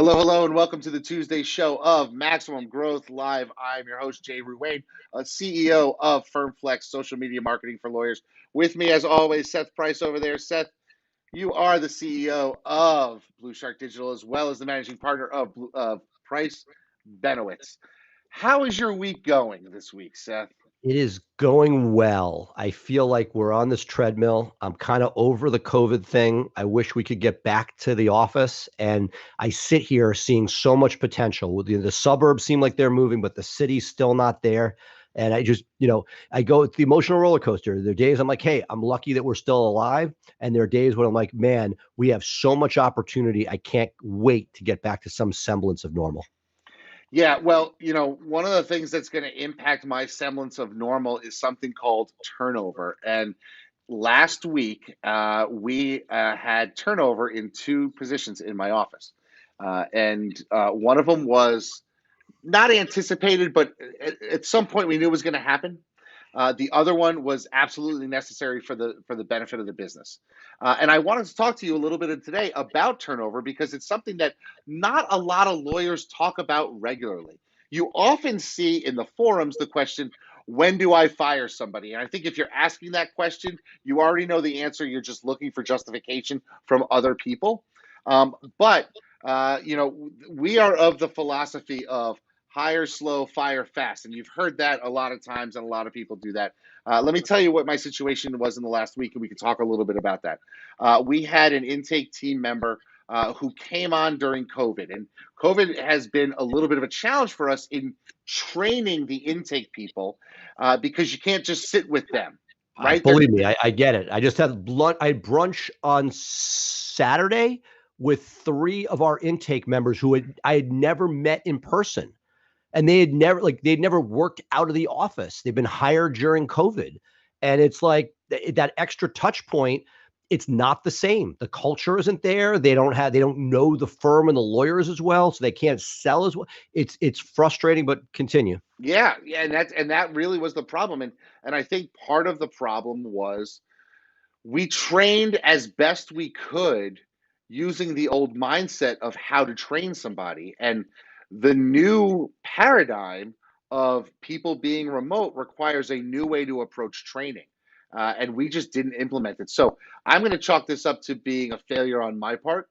Hello, hello, and welcome to the Tuesday show of Maximum Growth Live. I'm your host, Jay Ruane, CEO of FirmFlex Social Media Marketing for Lawyers. With me, as always, Seth Price over there. Seth, you are the CEO of Blue Shark Digital, as well as the managing partner of Price Benowitz. How is your week going this week, Seth? It is going well. I feel like we're on this treadmill. I'm kind of over the COVID thing. I wish we could get back to the office. And I sit here seeing so much potential. The suburbs seem like they're moving, but the city's still not there. And I just, I go, it's the emotional roller coaster. There are days I'm like, hey, I'm lucky that we're still alive. And there are days when I'm like, man, we have so much opportunity. I can't wait to get back to some semblance of normal. Yeah, well, one of the things that's going to impact my semblance of normal is something called turnover. And last week, we had turnover in two positions in my office. And one of them was not anticipated, but at some point we knew it was going to happen. The other one was absolutely necessary for the benefit of the business. And I wanted to talk to you a little bit today about turnover because it's something that not a lot of lawyers talk about regularly. You often see in the forums the question, when do I fire somebody? And I think if you're asking that question, you already know the answer. You're just looking for justification from other people. But we are of the philosophy of hire slow, fire fast. And you've heard that a lot of times, and a lot of people do that. Let me tell you what my situation was in the last week, and we can talk a little bit about that. We had an intake team member who came on during COVID, and COVID has been a little bit of a challenge for us in training the intake people because you can't just sit with them, right? Believe me, I get it. I just had I had brunch on Saturday with three of our intake members who I had never met in person, and they'd never worked out of the office. They've been hired during COVID, and it's like that extra touch point. It's not the same. The culture isn't there. They don't know the firm and the lawyers as well, so they can't sell as well. It's frustrating, but continue. Yeah, yeah, and that really was the problem. And I think part of the problem was we trained as best we could using the old mindset of how to train somebody. And the new paradigm of people being remote requires a new way to approach training. And we just didn't implement it. So I'm going to chalk this up to being a failure on my part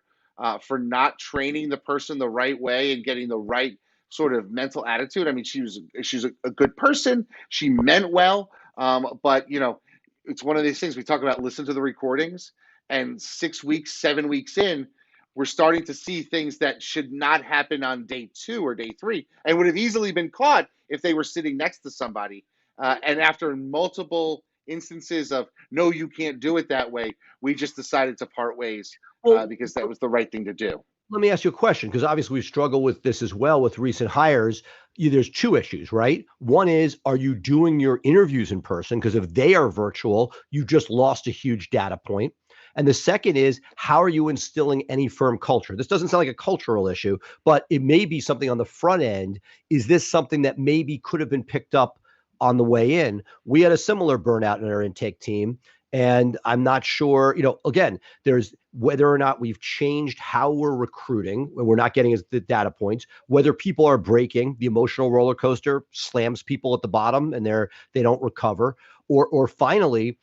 for not training the person the right way and getting the right sort of mental attitude. I mean, she's a good person. She meant well, but it's one of these things we talk about. Listen to the recordings, and 6 weeks, 7 weeks in, we're starting to see things that should not happen on day 2 or day 3, and would have easily been caught if they were sitting next to somebody. And after multiple instances of no, you can't do it that way, we just decided to part ways Well, because that was the right thing to do. let me ask you a question, because obviously we struggle with this as well with recent hires. There's two issues, right? One is, are you doing your interviews in person? Because if they are virtual, you just lost a huge data point. And the second is, how are you instilling any firm culture? This doesn't sound like a cultural issue, but it may be something on the front end. Is this something that maybe could have been picked up on the way in? We had a similar burnout in our intake team. And I'm not sure, again, there's whether or not we've changed how we're recruiting, when we're not getting as the data points, whether people are breaking, the emotional roller coaster slams people at the bottom and they don't recover, or finally,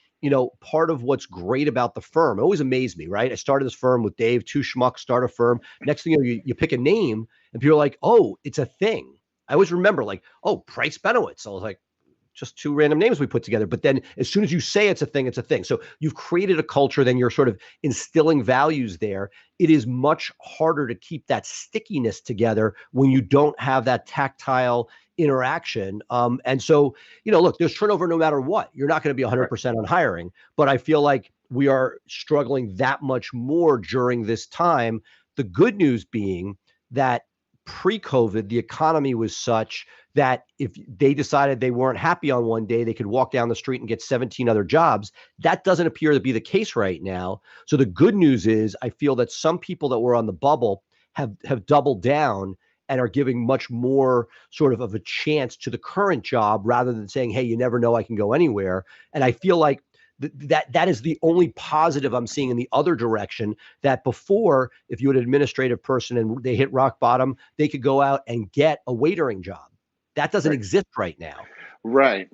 part of what's great about the firm, it always amazed me, right? I started this firm with Dave, two schmucks start a firm. Next thing you know, you pick a name and people are like, oh, it's a thing. I always remember like, oh, Price Benowitz. I was like, just two random names we put together. But then as soon as you say it's a thing, it's a thing. So you've created a culture, then you're sort of instilling values there. It is much harder to keep that stickiness together when you don't have that tactile interaction. And so, look, there's turnover no matter what. You're not going to be 100% on hiring, but I feel like we are struggling that much more during this time. The good news being that pre-COVID, the economy was such that if they decided they weren't happy on one day, they could walk down the street and get 17 other jobs. That doesn't appear to be the case right now. So the good news is I feel that some people that were on the bubble have doubled down and are giving much more sort of a chance to the current job rather than saying, hey, you never know, I can go anywhere. And I feel like That is the only positive I'm seeing in the other direction. That before, if you had an administrative person and they hit rock bottom, they could go out and get a waitering job. That doesn't Right. exist right now. Right.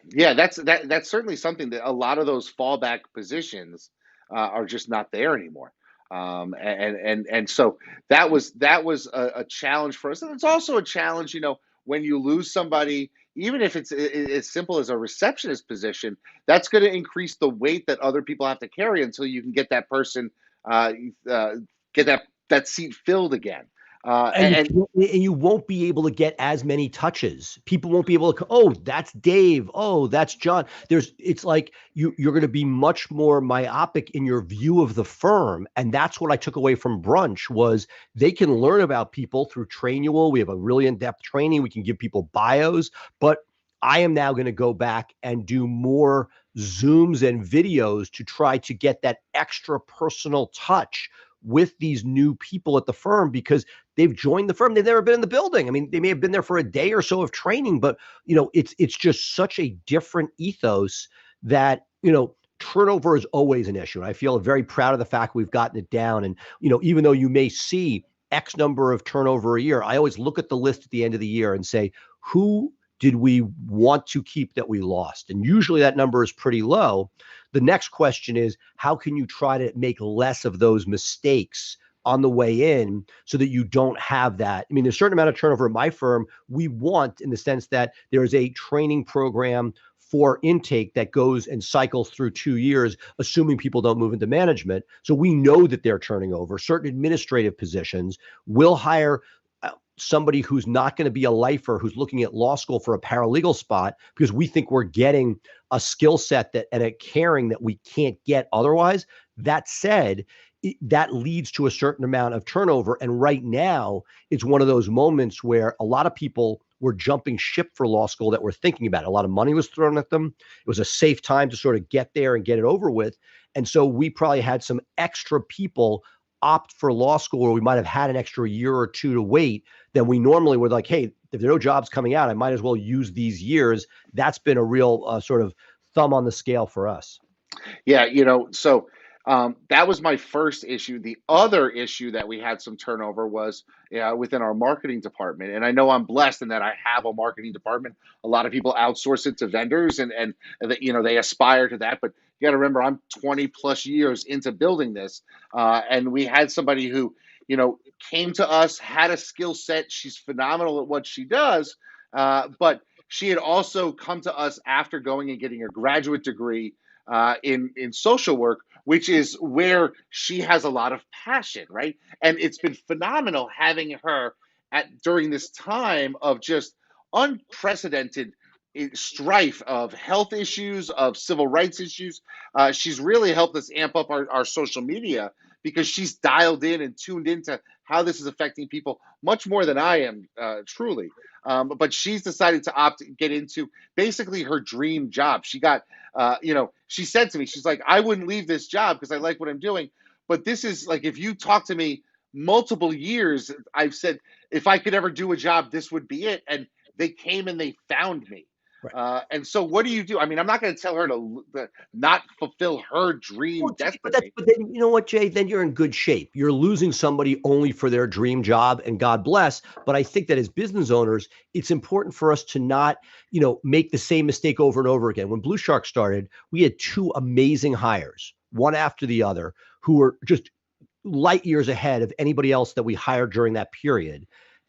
Yeah, that's certainly something that a lot of those fallback positions are just not there anymore. And so that was a challenge for us, and it's also a challenge, when you lose somebody, even if it's as simple as a receptionist position, that's going to increase the weight that other people have to carry until you can get that person, uh, uh, get that seat filled again. And And you won't be able to get as many touches. People won't be able to. Oh, that's Dave. Oh, that's John. It's like you're going to be much more myopic in your view of the firm, and that's what I took away from brunch was they can learn about people through Trainual. We have a really in-depth training. We can give people bios, but I am now going to go back and do more Zooms and videos to try to get that extra personal touch with these new people at the firm because they've joined the firm. They've never been in the building. I mean, they may have been there for a day or so of training, but it's just such a different ethos that, turnover is always an issue. And I feel very proud of the fact we've gotten it down. And, even though you may see X number of turnover a year, I always look at the list at the end of the year and say, who did we want to keep that we lost? And usually that number is pretty low. The next question is, how can you try to make less of those mistakes on the way in so that you don't have that? I mean, there's a certain amount of turnover at my firm we want in the sense that there is a training program for intake that goes and cycles through 2 years, assuming people don't move into management. So we know that they're turning over. Certain administrative positions will hire somebody who's not going to be a lifer, who's looking at law school for a paralegal spot, because we think we're getting a skill set that and a caring that we can't get otherwise. That said, that leads to a certain amount of turnover. And right now, it's one of those moments where a lot of people were jumping ship for law school that were thinking about it. A lot of money was thrown at them. It was a safe time to sort of get there and get it over with. And so we probably had some extra people opt for law school where we might have had an extra year or two to wait than we normally would. Like, hey, if there are no jobs coming out, I might as well use these years. That's been a real sort of thumb on the scale for us. Yeah, so that was my first issue. The other issue that we had some turnover was within our marketing department. And I know I'm blessed in that I have a marketing department. A lot of people outsource it to vendors and they aspire to that. But you got to remember, I'm 20 plus years into building this. And we had somebody who, came to us, had a skill set. She's phenomenal at what she does. But she had also come to us after going and getting a graduate degree in social work, which is where she has a lot of passion, right? And it's been phenomenal having her during this time of just unprecedented strife of health issues, of civil rights issues. She's really helped us amp up our social media because she's dialed in and tuned into how this is affecting people much more than I am, truly. But she's decided to get into basically her dream job. She got she said to me, she's like, I wouldn't leave this job because I like what I'm doing. But this is like, if you talk to me multiple years, I've said, if I could ever do a job, this would be it. And they came and they found me. Right. And so what do you do? I mean, I'm not going to tell her to not fulfill her dream Well, destiny. but then you know what, Jay? Then you're in good shape. You're losing somebody only for their dream job, and God bless. But I think that as business owners, it's important for us to not, make the same mistake over and over again. When Blue Shark started, we had two amazing hires, one after the other, who were just light years ahead of anybody else that we hired during that period.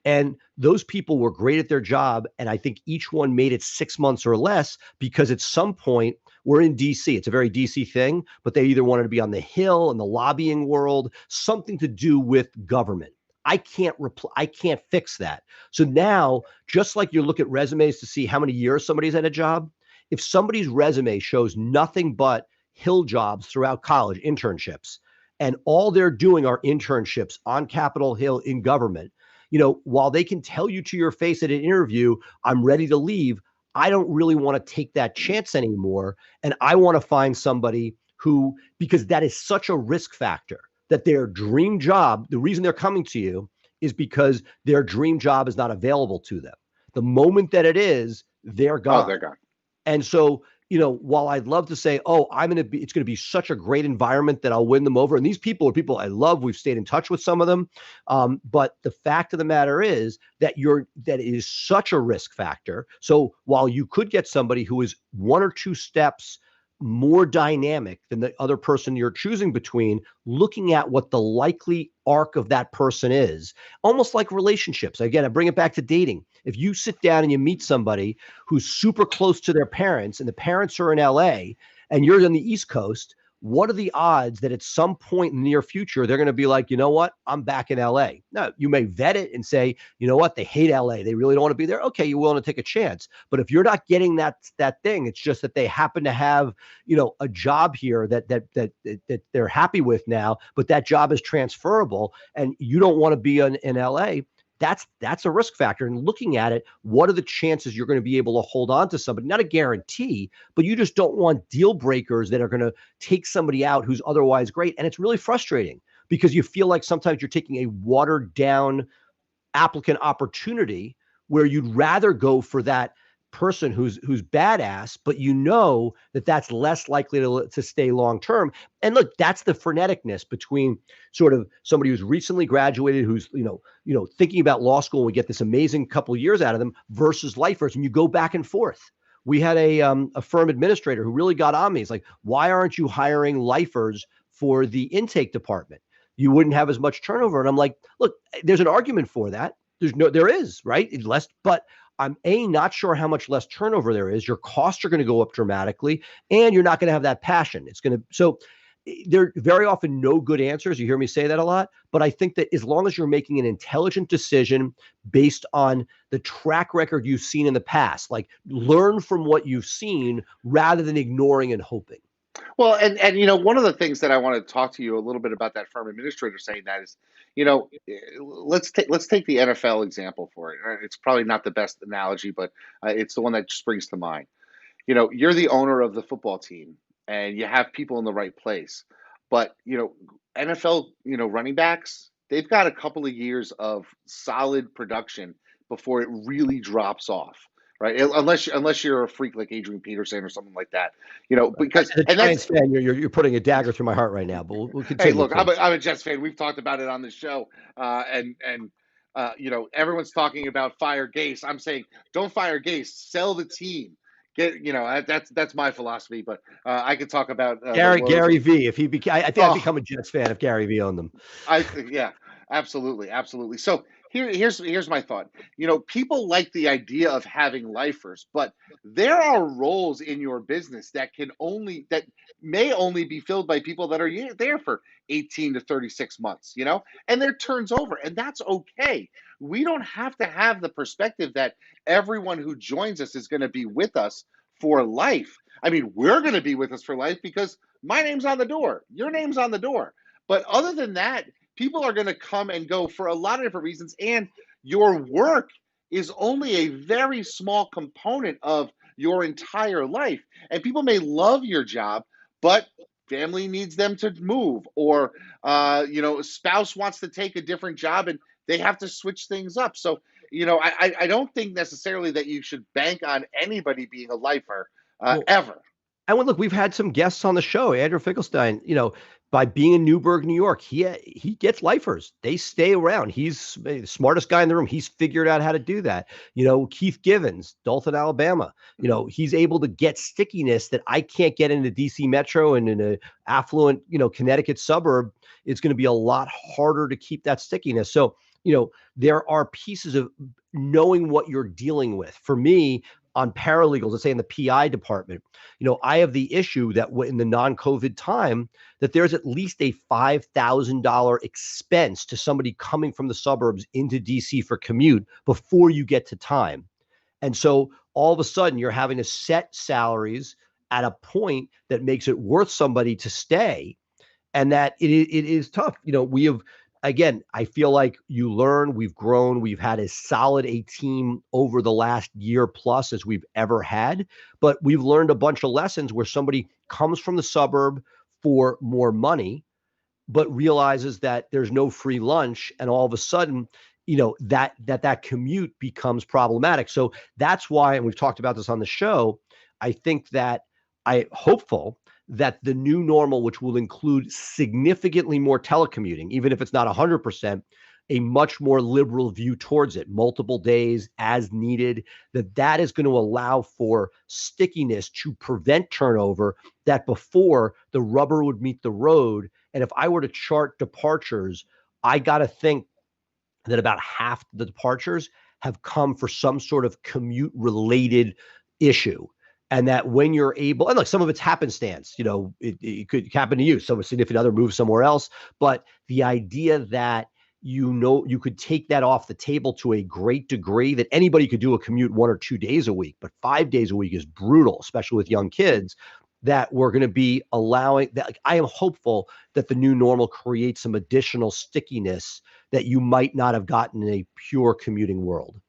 And those people were great at their job. And I think each one made it 6 months or less because at some point we're in DC. It's a very DC thing, but they either wanted to be on the Hill in the lobbying world, something to do with government. I can't fix that. So now, just like you look at resumes to see how many years somebody's at a job, if somebody's resume shows nothing but Hill jobs throughout college, internships, and all they're doing are internships on Capitol Hill in government, while they can tell you to your face at an interview, I'm ready to leave, I don't really want to take that chance anymore. And I want to find somebody who, because that is such a risk factor, that their dream job, the reason they're coming to you is because their dream job is not available to them. The moment that it is, they're Oh, gone. they're gone. And so while I'd love to say, oh, it's going to be such a great environment that I'll win them over. And these people are people I love. We've stayed in touch with some of them. But the fact of the matter is that it is such a risk factor. So while you could get somebody who is one or two steps more dynamic than the other person you're choosing between, looking at what the likely arc of that person is, almost like relationships. Again, I bring it back to dating. If you sit down and you meet somebody who's super close to their parents and the parents are in LA and you're on the East Coast, what are the odds that at some point in the near future, they're going to be like, you know what, I'm back in LA? Now, you may vet it and say, you know what, they hate LA. They really don't want to be there. Okay, you're willing to take a chance. But if you're not getting that thing, it's just that they happen to have, a job here that they're happy with now, but that job is transferable and you don't want to be in LA. That's a risk factor. And looking at it, what are the chances you're going to be able to hold on to somebody? Not a guarantee, but you just don't want deal breakers that are going to take somebody out who's otherwise great. And it's really frustrating because you feel like sometimes you're taking a watered down applicant opportunity where you'd rather go for that person who's badass, but that's less likely to stay long term. And look, that's the freneticness between sort of somebody who's recently graduated, who's thinking about law school, and we get this amazing couple of years out of them, versus lifers, and you go back and forth. We had a firm administrator who really got on me. He's like, "Why aren't you hiring lifers for the intake department? You wouldn't have as much turnover." And I'm like, "Look, there's an argument for that. There is, right? It's less, but I'm not sure how much less turnover there is. Your costs are going to go up dramatically, and you're not going to have that passion. So there are very often no good answers. You hear me say that a lot, but I think that as long as you're making an intelligent decision based on the track record you've seen in the past, like learn from what you've seen rather than ignoring and hoping. Well, one of the things that I want to talk to you a little bit about that firm administrator saying that is, let's take the NFL example for it. It's probably not the best analogy, but it's the one that springs to mind. You're the owner of the football team, and you have people in the right place, but NFL, running backs, they've got a couple of years of solid production before it really drops off. Right, unless you're a freak like Adrian Peterson or something like that, because As a Giants fan, you're putting a dagger through my heart right now. But we'll hey, continue. look, I'm a Jets fan. We've talked about it on the show, everyone's talking about fire Gase. I'm saying don't fire Gase, sell the team. That's my philosophy. But I could talk about Gary V. If he I think I'd become a Jets fan if Gary V owned them. Yeah, absolutely. So here's my thought. People like the idea of having lifers, but there are roles in your business that may only be filled by people that are there for 18 to 36 months, and their turns over, and that's okay. We don't have to have the perspective that everyone who joins us is going to be with us for life. I mean, we're going to be with us for life because my name's on the door, your name's on the door. But other than that, people are going to come and go for a lot of different reasons, and your work is only a very small component of your entire life. And people may love your job, but family needs them to move, or a spouse wants to take a different job and they have to switch things up. So I don't think necessarily that you should bank on anybody being a lifer ever. And look, we've had some guests on the show. Andrew Finkelstein, by being in Newburgh, New York, he gets lifers. They stay around. He's the smartest guy in the room. He's figured out how to do that. Keith Givens, Dothan, Alabama, he's able to get stickiness that I can't get in the DC Metro and in an affluent, Connecticut suburb. It's going to be a lot harder to keep that stickiness. So, there are pieces of knowing what you're dealing with. For me, on paralegals, let's say in the PI department, I have the issue that in the non-COVID time, that there's at least a $5,000 expense to somebody coming from the suburbs into DC for commute before you get to time. And so all of a sudden you're having to set salaries at a point that makes it worth somebody to stay. And that it is tough. We have, again, I feel like you learn, we've grown, we've had as solid a team over the last year plus as we've ever had, but we've learned a bunch of lessons where somebody comes from the suburb for more money, but realizes that there's no free lunch. And all of a sudden, that commute becomes problematic. So that's why, and we've talked about this on the show, I think that I hopeful that the new normal, which will include significantly more telecommuting, even if it's not 100%, a much more liberal view towards it, multiple days as needed, that is going to allow for stickiness to prevent turnover, that before the rubber would meet the road. And if I were to chart departures, I got to think that about half the departures have come for some sort of commute related issue. And that when you're able, and look, some of it's happenstance, it could happen to you. Some significant other moves somewhere else. But the idea that you could take that off the table to a great degree, that anybody could do a commute 1 or 2 days a week, but 5 days a week is brutal, especially with young kids, that we're going to be allowing that. Like, I am hopeful that the new normal creates some additional stickiness that you might not have gotten in a pure commuting world.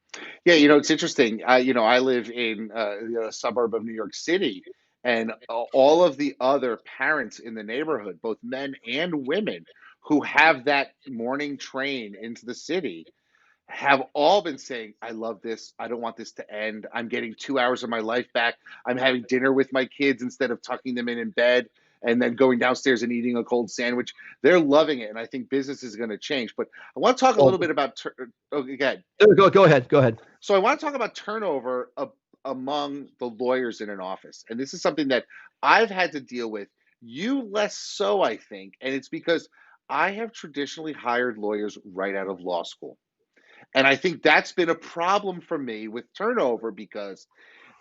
Yeah, it's interesting. I live in a suburb of New York City, and all of the other parents in the neighborhood, both men and women, who have that morning train into the city, have all been saying, I love this. I don't want this to end. I'm getting 2 hours of my life back. I'm having dinner with my kids instead of tucking them in bed and then going downstairs and eating a cold sandwich. They're loving it. And I think business is going to change. But I want to talk a Well, little bit about, again. go ahead. Go ahead. So I want to talk about turnover among the lawyers in an office. And this is something that I've had to deal with, you less so, I think. And it's because I have traditionally hired lawyers right out of law school. And I think that's been a problem for me with turnover because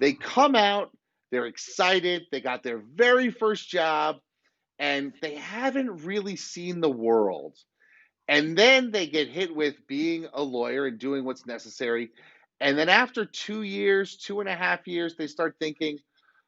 they come out, they're excited, they got their very first job, and they haven't really seen the world. And then they get hit with being a lawyer and doing what's necessary. And then after 2 years, 2.5 years, they start thinking,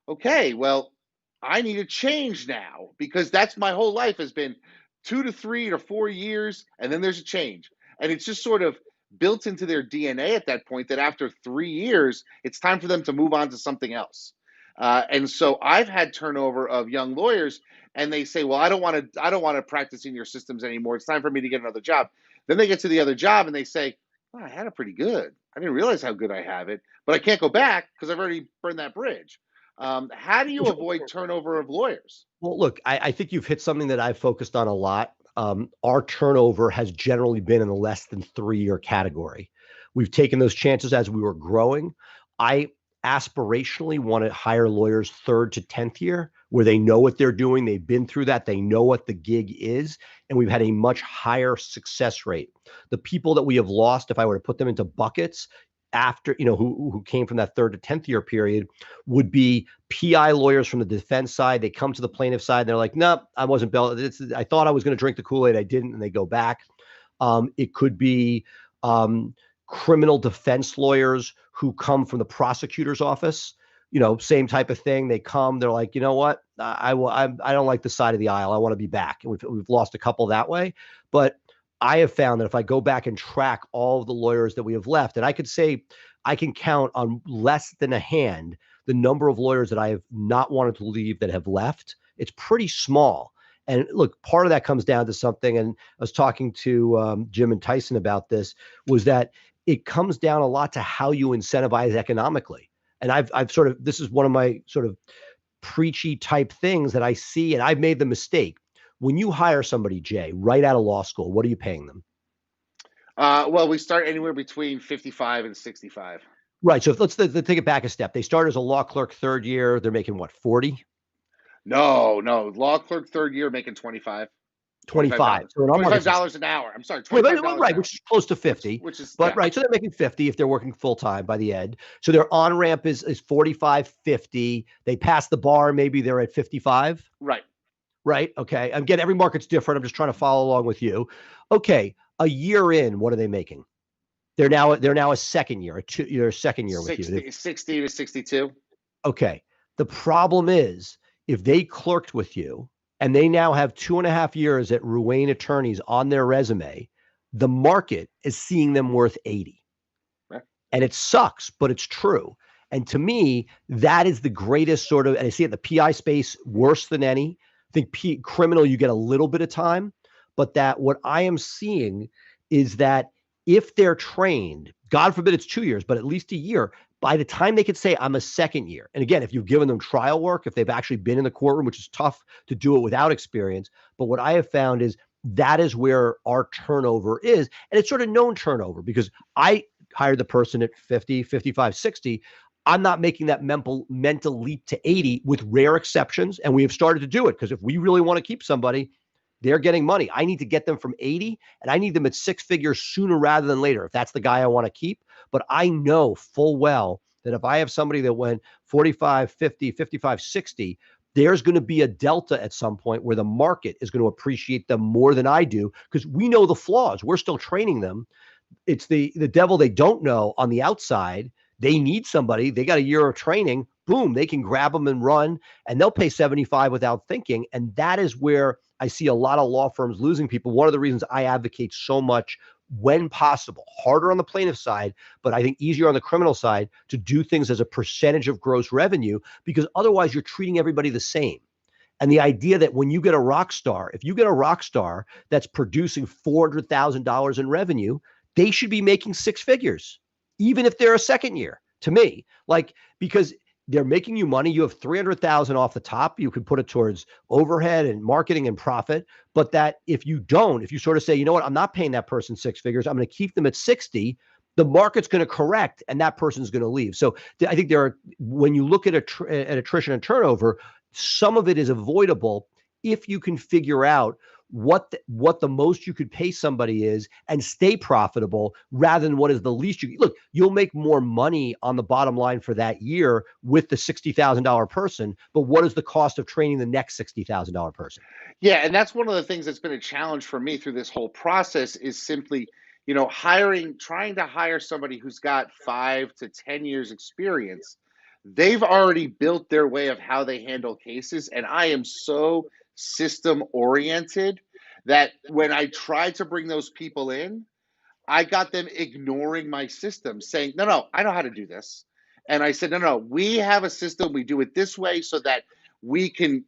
okay, well, I need a change now because that's my whole life has been 2 to 3 to 4 years, and then there's a change. And it's just sort of built into their DNA at that point that after 3 years, it's time for them to move on to something else. And so I've had turnover of young lawyers, and they say, "Well, I don't want to practice in your systems anymore. It's time for me to get another job." Then they get to the other job, and they say, "Oh, I had it pretty good. I didn't realize how good I have it, but I can't go back because I've already burned that bridge." How do you avoid turnover of lawyers? Well, look, I think you've hit something that I've focused on a lot. Our turnover has generally been in the less than 3 year category. We've taken those chances as we were growing. I aspirationally want to hire lawyers 3rd to 10th year where they know what they're doing. They've been through that. They know what the gig is. And we've had a much higher success rate. The people that we have lost, if I were to put them into buckets, after, who came from that 3rd to 10th year period, would be PI lawyers from the defense side. They come to the plaintiff side and they're like, no, I wasn't I thought I was going to drink the Kool-Aid. I didn't. And they go back. It could be criminal defense lawyers who come from the prosecutor's office. Same type of thing. They come, they're like, you know what? I don't like the side of the aisle. I want to be back. And we've lost a couple that way. But I have found that if I go back and track all of the lawyers that we have left, and I could say I can count on less than a hand the number of lawyers that I have not wanted to leave that have left. It's pretty small. And look, part of that comes down to something, and I was talking to Jim and Tyson about this, was that it comes down a lot to how you incentivize economically. And this is one of my sort of preachy type things that I see, and I've made the mistake. When you hire somebody, Jay, right out of law school, what are you paying them? Well, we start anywhere between 55 and 65. Right. So let's take it back a step. They start as a law clerk 3rd year. They're making what, 40? No, no. Law clerk 3rd year making 25. 25. So $25 an hour. I'm sorry, $25 right, an hour. which is close to 50. Which is But yeah. right, so they're making 50 if they're working full time by the end. So their on ramp is 45, 50. They pass the bar, maybe they're at 55. Right. Right. Okay. Again, every market's different. I'm just trying to follow along with you. Okay. A year in, what are they making? They're now a second year, their second year with you. 60 to 62. Okay. The problem is if they clerked with you and they now have 2.5 years at Ruane attorneys on their resume, the market is seeing them worth 80. Right. And it sucks, but it's true. And to me, that is the greatest sort of, and I see it in the PI space worse than any. I think criminal, you get a little bit of time, but that what I am seeing is that if they're trained, God forbid it's 2 years, but at least a year, by the time they could say, I'm a second year, and again, if you've given them trial work, if they've actually been in the courtroom, which is tough to do it without experience, but what I have found is that is where our turnover is. And it's sort of known turnover because I hired the person at 50, 55, 60. I'm not making that mental leap to 80 with rare exceptions. And we have started to do it because if we really want to keep somebody, they're getting money. I need to get them from 80 and I need them at six figures sooner rather than later if that's the guy I want to keep. But I know full well that if I have somebody that went 45, 50, 55, 60, there's going to be a delta at some point where the market is going to appreciate them more than I do because we know the flaws. We're still training them. It's the devil they don't know on the outside. They need somebody. They got a year of training. Boom, they can grab them and run, and they'll pay 75 without thinking. And that is where I see a lot of law firms losing people. One of the reasons I advocate so much when possible, harder on the plaintiff side, but I think easier on the criminal side to do things as a percentage of gross revenue, because otherwise you're treating everybody the same. And the idea that when you get a rock star, if you get a rock star that's producing $400,000 in revenue, they should be making six figures, even if they're a second year, to me. Like, because they're making you money. You have 300,000 off the top. You could put it towards overhead and marketing and profit. But that if you sort of say, you know what, I'm not paying that person six figures, I'm going to keep them at 60, the market's going to correct and that person's going to leave. So I think when you look at attrition and turnover, some of it is avoidable if you can figure out what the most you could pay somebody is and stay profitable rather than what is the least you look. You'll make more money on the bottom line for that year with the $60,000 person, but what is the cost of training the next $60,000 person? Yeah, and that's one of the things that's been a challenge for me through this whole process is simply, trying to hire somebody who's got 5 to 10 years experience. They've already built their way of how they handle cases, and I am so system oriented that when I tried to bring those people in, I got them ignoring my system, saying, no, no, I know how to do this. And I said, no, no, we have a system. We do it this way so that we can,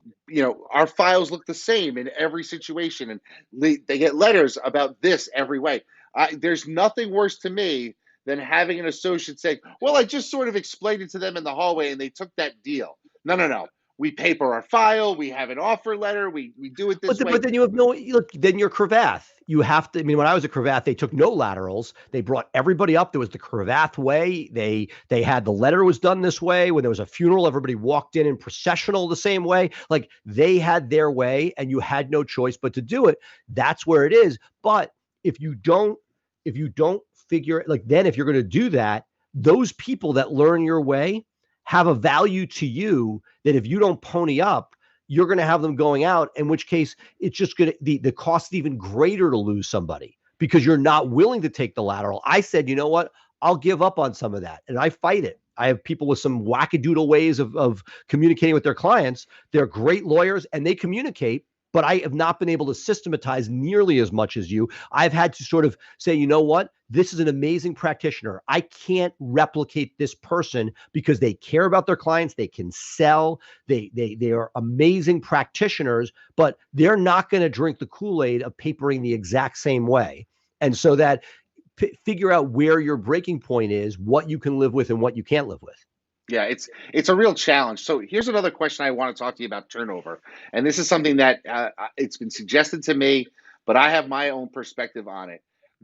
our files look the same in every situation. And they get letters about this every way. There's nothing worse to me than having an associate say, well, I just sort of explained it to them in the hallway and they took that deal. No, no, no. We paper our file. We have an offer letter. We do it this way. But then you have then you're Cravath. You have to, when I was at Cravath, they took no laterals. They brought everybody up. There was the Cravath way. They had the letter was done this way. When there was a funeral, everybody walked in processional the same way. Like they had their way and you had no choice but to do it. That's where it is. But if you don't figure, then if you're going to do that, those people that learn your way have a value to you that if you don't pony up, you're going to have them going out, in which case it's just going to, the cost is even greater to lose somebody because you're not willing to take the lateral. I said, you know what, I'll give up on some of that. And I fight it. I have people with some wackadoodle ways of communicating with their clients. They're great lawyers and they communicate, but I have not been able to systematize nearly as much as you. I've had to sort of say, you know what? This is an amazing practitioner. I can't replicate this person because they care about their clients. They can sell. They are amazing practitioners, but they're not going to drink the Kool-Aid of papering the exact same way. And so that figure out where your breaking point is, what you can live with and what you can't live with. Yeah, it's a real challenge. So here's another question I want to talk to you about turnover, and this is something that it's been suggested to me, but I have my own perspective on it.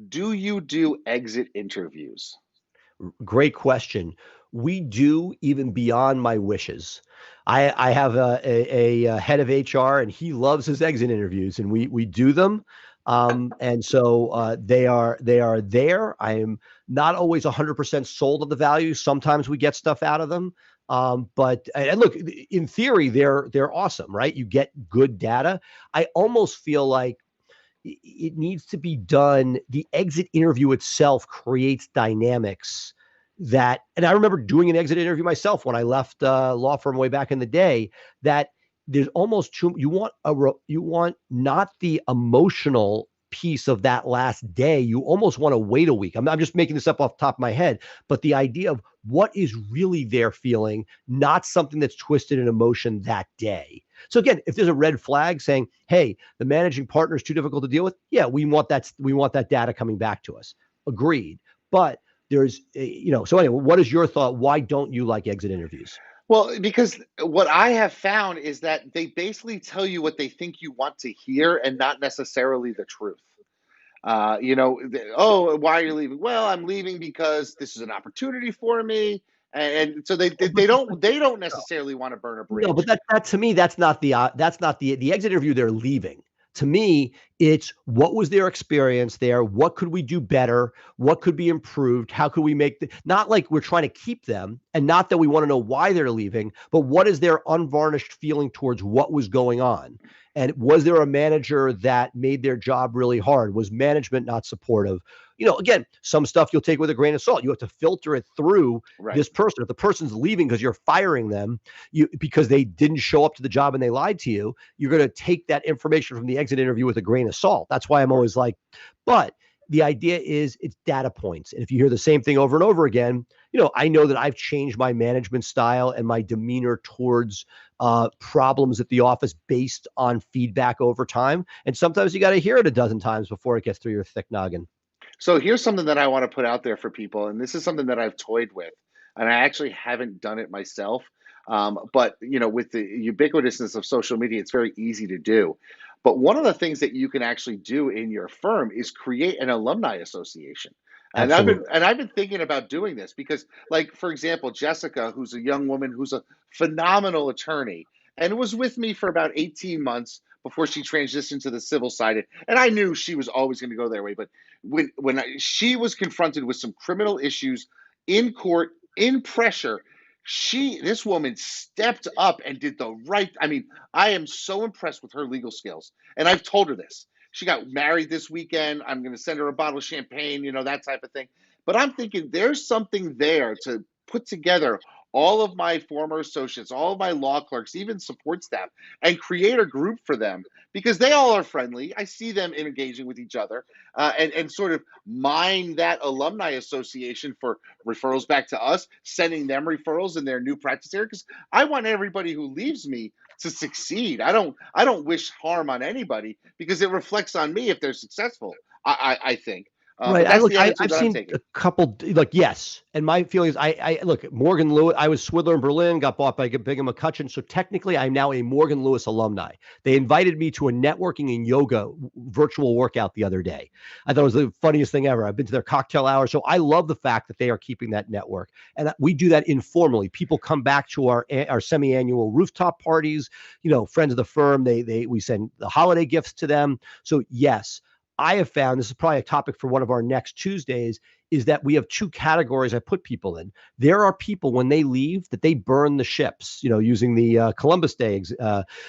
Do you do exit interviews? Great question. We do, even beyond my wishes. I have a head of HR, and he loves his exit interviews, and we do them. And so they are there. I am not always 100% sold on the value. Sometimes we get stuff out of them. But look, in theory, they're awesome, right? You get good data. I almost feel like it needs to be done. The exit interview itself creates dynamics that, and I remember doing an exit interview myself when I left law firm way back in the day, that there's almost too, you want not the emotional piece of that last day. You almost want to wait a week. I'm just making this up off the top of my head, but the idea of what is really their feeling, not something that's twisted in emotion that day. So again, if there's a red flag saying, hey, the managing partner is too difficult to deal with, yeah, we want that data coming back to us. Agreed. But So anyway, what is your thought? Why don't you like exit interviews? Well, because what I have found is that they basically tell you what they think you want to hear and not necessarily the truth. Oh, why are you leaving? Well, I'm leaving because this is an opportunity for me, and so they don't necessarily want to burn a No, but bridge. that to me, that's not the exit interview. They're leaving. To me, it's what was their experience there? What could we do better? What could be improved? How could we not like we're trying to keep them, and not that we want to know why they're leaving, but what is their unvarnished feeling towards what was going on? And was there a manager that made their job really hard? Was management not supportive? Again, some stuff you'll take with a grain of salt. You have to filter it through Right. this person. If the person's leaving because you're firing them, because they didn't show up to the job and they lied to you, you're going to take that information from the exit interview with a grain of salt. That's why I'm always like, but the idea is it's data points. And if you hear the same thing over and over again, I know that I've changed my management style and my demeanor towards problems at the office based on feedback over time. And sometimes you got to hear it a dozen times before it gets through your thick noggin. So here's something that I want to put out there for people, and this is something that I've toyed with, and I actually haven't done it myself. But with the ubiquitousness of social media, it's very easy to do. But one of the things that you can actually do in your firm is create an alumni association. And I've been Absolutely. and I've been thinking about doing this because, like, for example, Jessica, who's a young woman who's a phenomenal attorney, and was with me for about 18 months before she transitioned to the civil side. And I knew she was always going to go their way, but she was confronted with some criminal issues in court, in pressure, this woman stepped up and did the right. I mean, I am so impressed with her legal skills, and I've told her this. She got married this weekend. I'm going to send her a bottle of champagne, that type of thing. But I'm thinking there's something there to put together all of my former associates, all of my law clerks, even support staff, and create a group for them because they all are friendly. I see them engaging with each other, and sort of mine that alumni association for referrals back to us, sending them referrals in their new practice area. Because I want everybody who leaves me to succeed. I don't wish harm on anybody because it reflects on me if they're successful. I think. Right. But I that's look. the attitude I've that I'm seen a taking. couple. Like, yes, and my feeling is, I look. Morgan Lewis. I was Swidler in Berlin. Got bought by Bingham McCutcheon. So technically, I'm now a Morgan Lewis alumni. They invited me to a networking and yoga virtual workout the other day. I thought it was the funniest thing ever. I've been to their cocktail hour. So I love the fact that they are keeping that network, and we do that informally. People come back to our semi-annual rooftop parties. Friends of the firm. We send the holiday gifts to them. So yes. I have found, this is probably a topic for one of our next Tuesdays, is that we have two categories I put people in. There are people when they leave that they burn the ships, using the Columbus Day,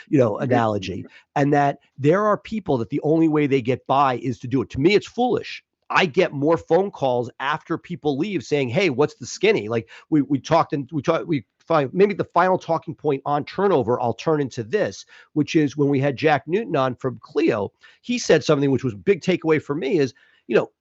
analogy, and that there are people that the only way they get by is to do it. To me, it's foolish. I get more phone calls after people leave saying, "Hey, what's the skinny?" Like we maybe the final talking point on turnover, I'll turn into this, which is when we had Jack Newton on from Clio, he said something which was a big takeaway for me is,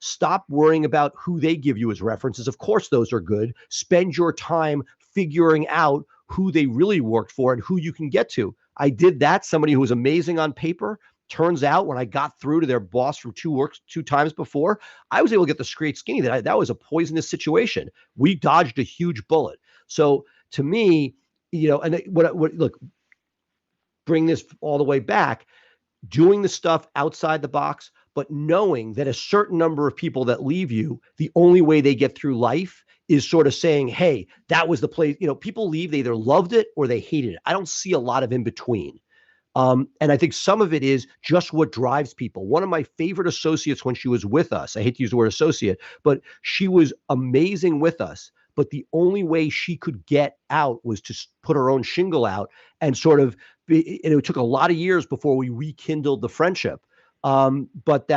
stop worrying about who they give you as references. Of course, those are good. Spend your time figuring out who they really worked for and who you can get to. I did that. Somebody who was amazing on paper. Turns out when I got through to their boss from two times before, I was able to get the straight skinny. That was a poisonous situation. We dodged a huge bullet. So to me, and what look, bring this all the way back, doing the stuff outside the box, but knowing that a certain number of people that leave you, the only way they get through life is sort of saying, hey, that was the place. People leave, they either loved it or they hated it. I don't see a lot of in between. And I think some of it is just what drives people. One of my favorite associates when she was with us, I hate to use the word associate, but she was amazing with us. But the only way she could get out was to put her own shingle out and sort of and it took a lot of years before we rekindled the friendship. But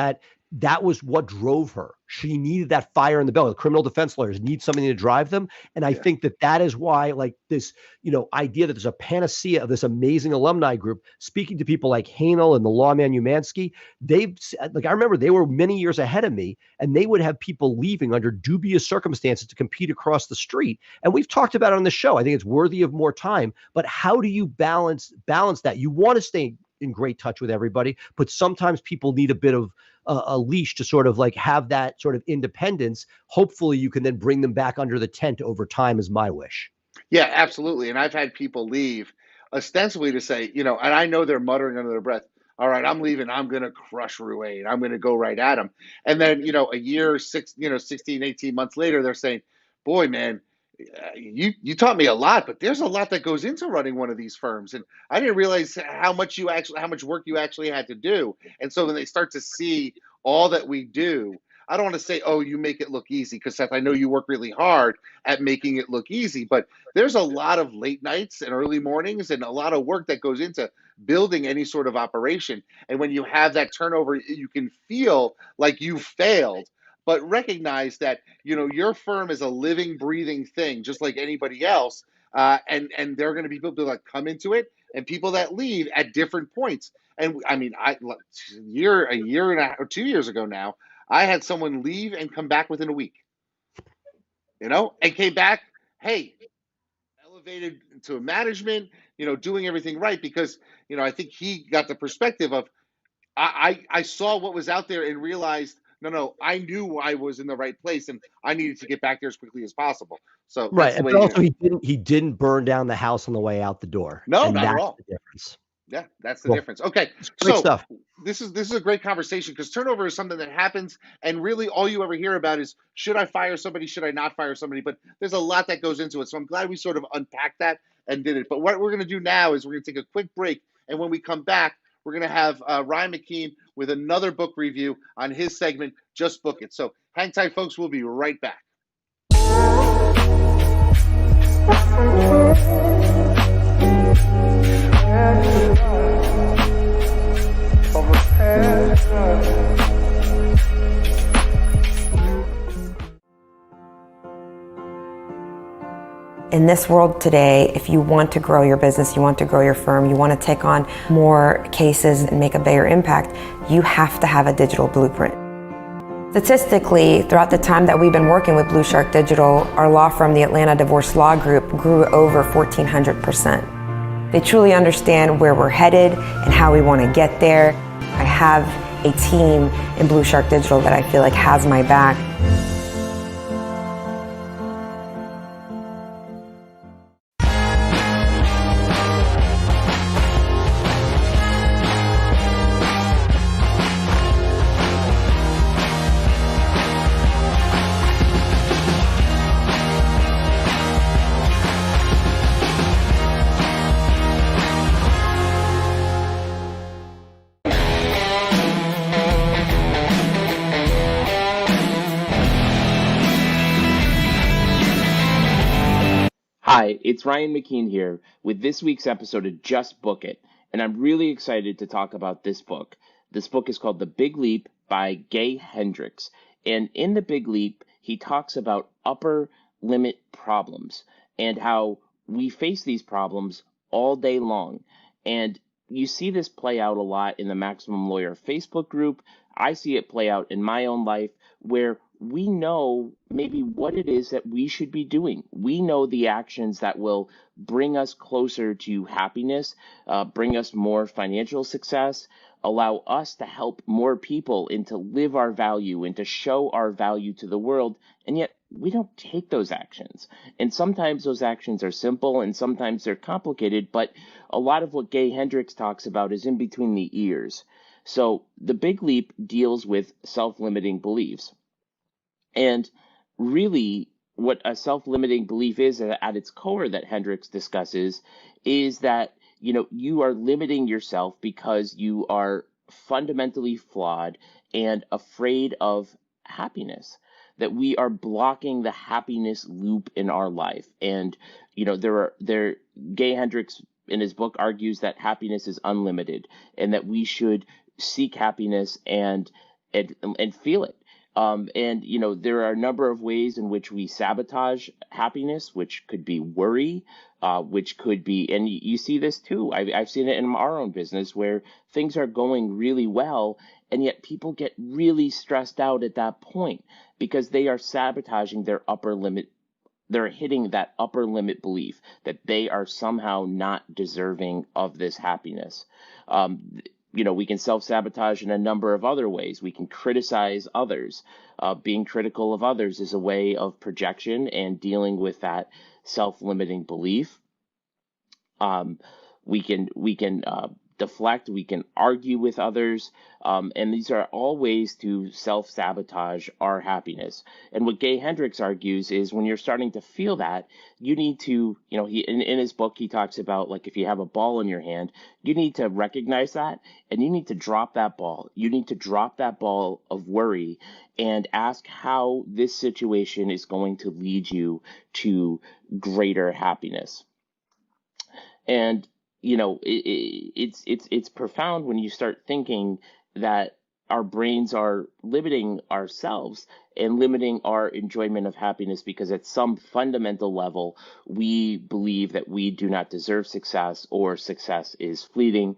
that was what drove her. She needed that fire in the belly. The criminal defense lawyers need something to drive them. And I think that is why, like, this, idea that there's a panacea of this amazing alumni group, speaking to people like Hanel and the lawman Umansky, I remember they were many years ahead of me, and they would have people leaving under dubious circumstances to compete across the street. And we've talked about it on the show. I think it's worthy of more time, but how do you balance that? You want to stay in great touch with everybody, but sometimes people need a bit of a leash to sort of like have that sort of independence. Hopefully you can then bring them back under the tent over time is my wish. Yeah, absolutely. And I've had people leave ostensibly to say, and I know they're muttering under their breath, all right, I'm leaving. I'm going to crush Ruane. I'm going to go right at him. And then, a year, 16, 18 months later, they're saying, boy, man, you taught me a lot, but there's a lot that goes into running one of these firms. And I didn't realize how much work you actually had to do. And so when they start to see all that we do, I don't want to say, oh, you make it look easy, because Seth, I know you work really hard at making it look easy, but there's a lot of late nights and early mornings and a lot of work that goes into building any sort of operation. And when you have that turnover, you can feel like you failed, but recognize that your firm is a living, breathing thing, just like anybody else. And there are going to be people that come into it and people that leave at different points. And I mean, a year and a half or 2 years ago now, I had someone leave and come back within a week, and came back, hey, elevated to management, doing everything right, because, I think he got the perspective of, I saw what was out there and realized, no, I knew I was in the right place and I needed to get back there as quickly as possible. So that's the Right. way, But also he didn't burn down the house on the way out the door. no, And not at that's all. the difference. Yeah, that's the Well, difference. Okay, it's great so stuff. this is a great conversation, because turnover is something that happens, and really all you ever hear about is, should I fire somebody? Should I not fire somebody? But there's a lot that goes into it. So I'm glad we sort of unpacked that and did it. But what we're going to do now is we're going to take a quick break, and when we come back, we're going to have Ryan McKean with another book review on his segment, Just Book It. So hang tight, folks. We'll be right back. In this world today, if you want to grow your business, you want to grow your firm, you want to take on more cases and make a bigger impact, you have to have a digital blueprint. Statistically, throughout the time that we've been working with Blue Shark Digital, our law firm, the Atlanta Divorce Law Group, grew over 1,400%. They truly understand where we're headed and how we want to get there. I have a team in Blue Shark Digital that I feel like has my back. Hi, it's Ryan McKean here with this week's episode of Just Book It, and I'm really excited to talk about this book. This book is called The Big Leap by Gay Hendricks, and in The Big Leap, he talks about upper limit problems and how we face these problems all day long. And you see this play out a lot in the Maximum Lawyer Facebook group. I see it play out in my own life, where we know maybe what it is that we should be doing. We know the actions that will bring us closer to happiness, bring us more financial success, allow us to help more people and to live our value and to show our value to the world. And yet we don't take those actions. And sometimes those actions are simple and sometimes they're complicated, but a lot of what Gay Hendricks talks about is in between the ears. So The Big Leap deals with self-limiting beliefs. And really, what a self-limiting belief is at its core that Hendricks discusses is that, you are limiting yourself because you are fundamentally flawed and afraid of happiness, that we are blocking the happiness loop in our life. And, Gay Hendricks in his book argues that happiness is unlimited and that we should seek happiness and feel it. There are a number of ways in which we sabotage happiness, which could be worry, which could be, and you see this too. I've seen it in our own business where things are going really well, and yet people get really stressed out at that point because they are sabotaging their they're hitting that upper limit belief that they are somehow not deserving of this happiness. We can self-sabotage in a number of other ways. We can criticize others. Being critical of others is a way of projection and dealing with that self-limiting belief. We can deflect, we can argue with others, and these are all ways to self-sabotage our happiness. And what Gay Hendricks argues is when you're starting to feel that, you need to, in his book, he talks about, like, if you have a ball in your hand, you need to recognize that, and you need to drop that ball. You need to drop that ball of worry and ask how this situation is going to lead you to greater happiness. And it's profound when you start thinking that our brains are limiting ourselves and limiting our enjoyment of happiness because at some fundamental level, we believe that we do not deserve success or success is fleeting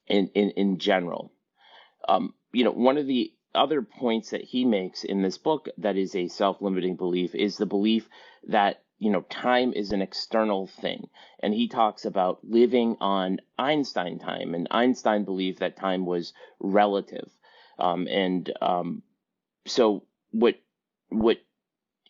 in general. One of the other points that he makes in this book that is a self-limiting belief is the belief that time is an external thing. And he talks about living on Einstein time, and Einstein believed that time was relative. So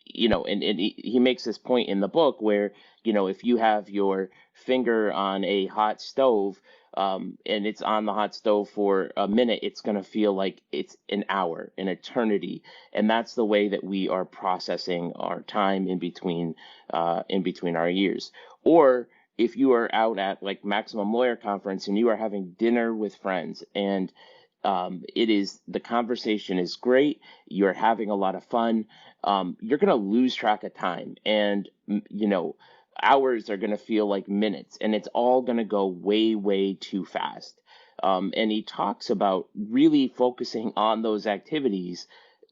he makes this point in the book where, if you have your finger on a hot stove, and it's on the hot stove for a minute, it's going to feel like it's an hour, an eternity. And that's the way that we are processing our time in between our years. Or if you are out at like Maximum Lawyer Conference and you are having dinner with friends and the conversation is great, you're having a lot of fun, you're going to lose track of time. And, hours are going to feel like minutes, and it's all going to go way, way too fast. And he talks about really focusing on those activities,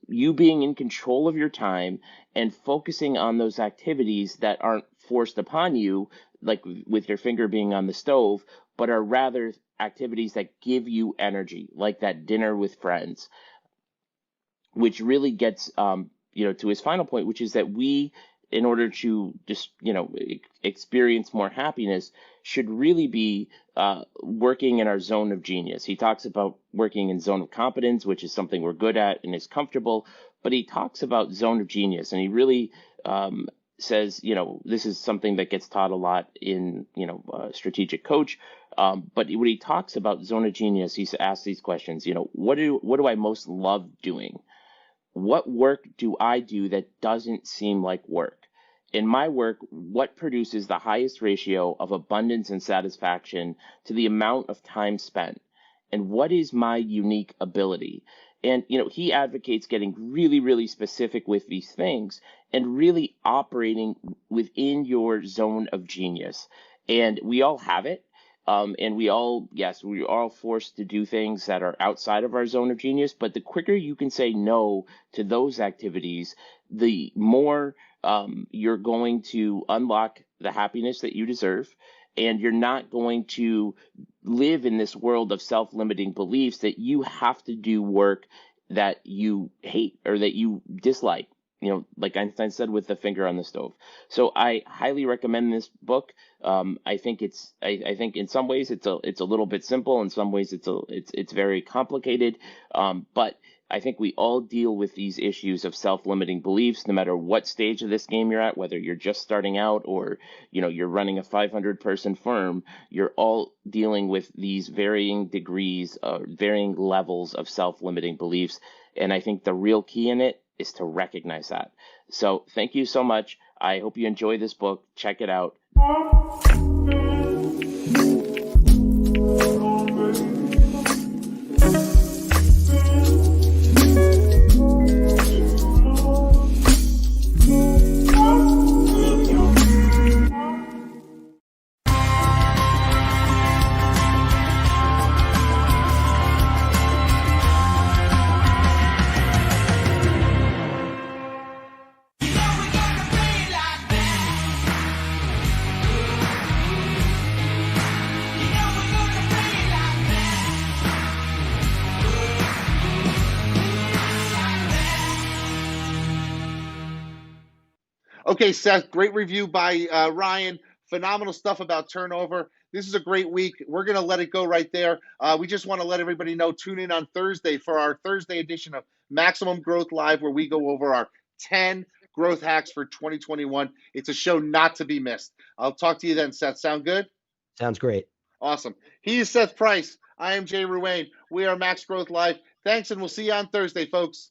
you being in control of your time and focusing on those activities that aren't forced upon you, like with your finger being on the stove, but are rather activities that give you energy, like that dinner with friends, which really gets, to his final point, which is that we, in order to just, experience more happiness, should really be working in our zone of genius. He talks about working in zone of competence, which is something we're good at and is comfortable, but he talks about zone of genius, and he really says, this is something that gets taught a lot in, Strategic Coach. But when he talks about zone of genius, he asks these questions, what do I most love doing? What work do I do that doesn't seem like work? In my work, what produces the highest ratio of abundance and satisfaction to the amount of time spent? And what is my unique ability? And, he advocates getting really, really specific with these things and really operating within your zone of genius. And we all have it. And we are all forced to do things that are outside of our zone of genius. But the quicker you can say no to those activities, the more you're going to unlock the happiness that you deserve. And you're not going to live in this world of self-limiting beliefs that you have to do work that you hate or that you dislike. Like Einstein said, with the finger on the stove. So I highly recommend this book. I think in some ways it's a little bit simple. In some ways it's very complicated. But I think we all deal with these issues of self-limiting beliefs, no matter what stage of this game you're at, whether you're just starting out or, you're running a 500-person firm, you're all dealing with these varying degrees, varying levels of self-limiting beliefs. And I think the real key in it is to recognize that. So thank you so much. I hope you enjoy this book. Check it out. Okay, Seth, great review by Ryan. Phenomenal stuff about turnover. This is a great week. We're going to let it go right there. We just want to let everybody know, tune in on Thursday for our Thursday edition of Maximum Growth Live, where we go over our 10 growth hacks for 2021. It's a show not to be missed. I'll talk to you then, Seth. Sound good? Sounds great. Awesome. He is Seth Price. I am Jay Ruane. We are Max Growth Live. Thanks, and we'll see you on Thursday, folks.